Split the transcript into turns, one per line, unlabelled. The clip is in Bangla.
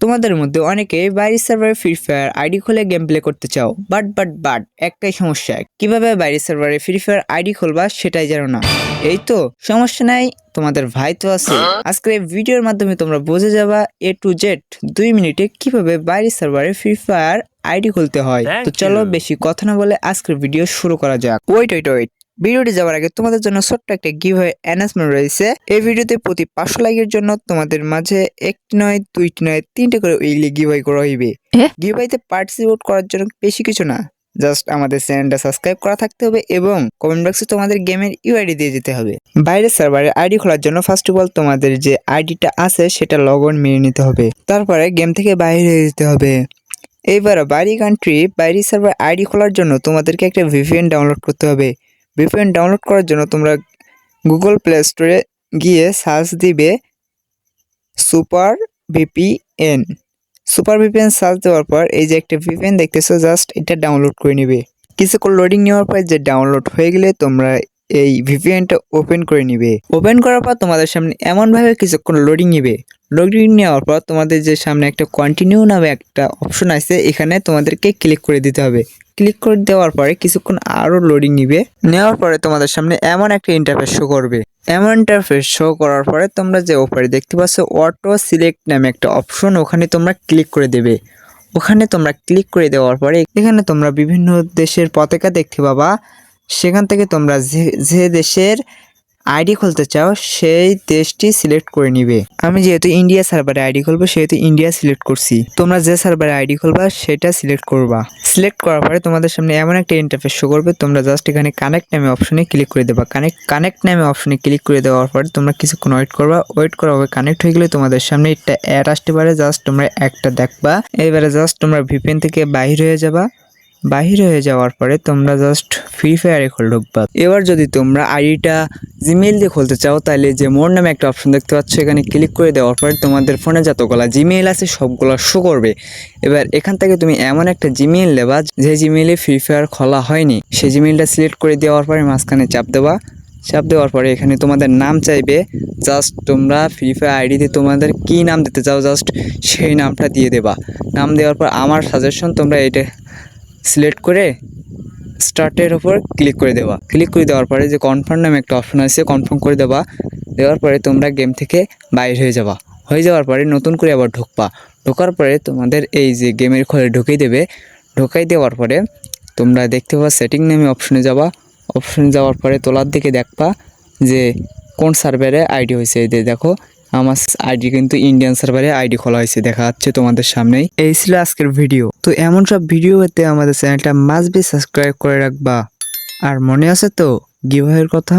তোমাদের মধ্যে অনেকেই বাইরের সার্ভারে ফ্রি ফায়ার আইডি খুলে গেম প্লে করতে চাও, বাট একটাই সমস্যা, কিভাবে বাইরের সার্ভারে ফ্রি ফায়ার আইডি খুলবা সেটাই জানো না। এই তো সমস্যা নাই, তোমাদের ভাই তো আছে। আজকের এই ভিডিওর মাধ্যমে তোমরা বুঝে যাবা A to Z 2 মিনিটে কিভাবে বাইরের সার্ভারে ফ্রি ফায়ার আইডি খুলতে হয়। তো চলো বেশি কথা না বলে আজকের ভিডিও শুরু করা যাক। ওয়েট ভিডিওটি যাওয়ার আগে তোমাদের জন্য ছোট্ট একটা গিভওয়ে অ্যানাউন্সমেন্ট রয়েছে। এই ভিডিওতে প্রতি 500 লাইকের জন্য তোমাদের মাঝে একটি নয়, দুইটি নয়, 3টে করে উইকলি গিভওয়ে করা হইবে। গিভওয়েতে পার্টিসিপেট করার জন্য বেশি কিছু না, জাস্ট আমাদের চ্যানেলটা সাবস্ক্রাইব করা থাকতে হবে এবং কমেন্ট বক্সে তোমাদের গেমের ইউআইডি দিয়ে যেতে হবে। বাইরের সার্ভারে আইডি খোলার জন্য ফার্স্ট অফ অল তোমাদের যে আইডিটা আছে সেটা লগ ইন মেরে নিতে হবে, তারপরে গেম থেকে বাইরে হয়ে যেতে হবে। এইবার বাইরে কান্ট্রি বাইরে সার্ভার আইডি খোলার জন্য তোমাদেরকে একটা VPN ডাউনলোড করতে হবে। VPN ডাউনলোড করার জন্য তোমরা গুগল প্লে স্টোরে গিয়ে সার্চ দিবে super VPN। Super VPN search দেওয়ার পর এই যে একটা VPN দেখতেছো, জাস্ট এটা ডাউনলোড করে নিবে। কিছুক্ষণ লোডিং নেওয়ার পর যে ডাউনলোড হয়ে গেলে তোমরা এই VPNটা ওপেন করে নিবে। ওপেন করার পর তোমাদের সামনে এমনভাবে কিছুক্ষণ লোডিং নিবে। লোডিং নেওয়ার পর তোমাদের যে সামনে একটা কন্টিনিউ নামে একটা অপশন আছে, এখানে তোমাদেরকে ক্লিক করে দিতে হবে। ক্লিক করে দেওয়ার পরে কিছুক্ষণ আরো লোডিং নিবে। নেওয়ার পরে তোমাদের সামনে এমন একটা ইন্টারফেস শো করবে। এমন ইন্টারফেস শো করার পরে তোমরা যে উপরে দেখতে পাচ্ছ অটো সিলেক্ট নামে একটা অপশন, ওখানে তোমরা ক্লিক করে দেবে। ওখানে তোমরা ক্লিক করে দেওয়ার পরে এখানে তোমরা বিভিন্ন দেশের পতাকা দেখতে পাবা। সেখান থেকে তোমরা যে দেশের আইডি খুলতে চাও সেই দেশটি সিলেক্ট করে নিবে। আমি যেহেতু ইন্ডিয়া সার্ভারে আইডি খুলবো সেহেতু ইন্ডিয়া সিলেক্ট করছি। তোমরা যে সার্ভারে আইডি খুলবা সেটা সিলেক্ট করবা। সিলেক্ট করার পরে তোমাদের সামনে এমন একটা ইন্টারফেস শো করবে। তোমরা জাস্ট এখানে কানেক্ট নামে অপশনে ক্লিক করে দেবা। কানেক্ট নামে অপশনে ক্লিক করে দেওয়ার পরে তোমরা কিছুক্ষণ ওয়েট করবা। ওয়েট করা হবে, কানেক্ট হয়ে গেলে তোমাদের সামনে একটা অ্যাড আসতে পারে, জাস্ট তোমরা একটা দেখবা। এবারে জাস্ট তোমরা VPN থেকে বাহির হয়ে যাবা। বাহির হয়ে যাওয়ার পরে তোমরা জাস্ট ফ্রি ফায়ারে ঢুকবা। এবার যদি তোমরা আইডিটা জিমেইল দিয়ে খুলতে চাও তাহলে যে মোর নামে একটা অপশন দেখতে পাচ্ছ, এখানে ক্লিক করে দেওয়ার পরে তোমাদের ফোনে যতগুলা জিমেইল আছে সবগুলো শো করবে। এবার এখান থেকে তুমি এমন একটা জিমেইল দেবা যে জিমেইলে ফ্রি ফায়ার খোলা হয়নি, সেই জিমেইলটা সিলেক্ট করে দেওয়ার পরে মাঝখানে চাপ দেবা। চাপ দেওয়ার পরে এখানে তোমাদের নাম চাইবে। জাস্ট তোমরা ফ্রি ফায়ার আইডিতে তোমাদের কি নাম দিতে চাও জাস্ট সেই নামটা দিয়ে দেবা। নাম দেওয়ার পর আমার সাজেশন তোমরা এটা সিলেক্ট করে স্টার্টের উপর ক্লিক করে দেওয়া। ক্লিক করে দেওয়ার পরে যে কনফার্ম নামে একটা অপশন আছে, কনফার্ম করে দেওয়া। দেওয়ার পরে তোমরা গেম থেকে বাইরে হয়ে যাবা। হয়ে যাওয়ার পরে নতুন করে আবার ঢুকবা। ঢোকার পরে তোমাদের এই যে গেমের ঘরে ঢুকিয়ে দেবে। ঢুকাই দেওয়ার পরে তোমরা দেখতে পাবা সেটিং নামে অপশনে যাবা। অপশনে যাওয়ার পরে তোলার দিকে দেখবা যে কোন সার্ভারে আইডি হয়েছে। এই দেখো আমার আইডি কিন্তু ইন্ডিয়ান সার্ভারে আইডি খোলা হয়েছে, দেখা যাচ্ছে তোমাদের সামনেই। এই ছিল আজকের ভিডিও। তো এমন সব ভিডিও পেতে আমাদের চ্যানেলটা মাস্ট বি সাবস্ক্রাইব করে রাখবা। আর মনে আছে তো গিভওয়ের কথা?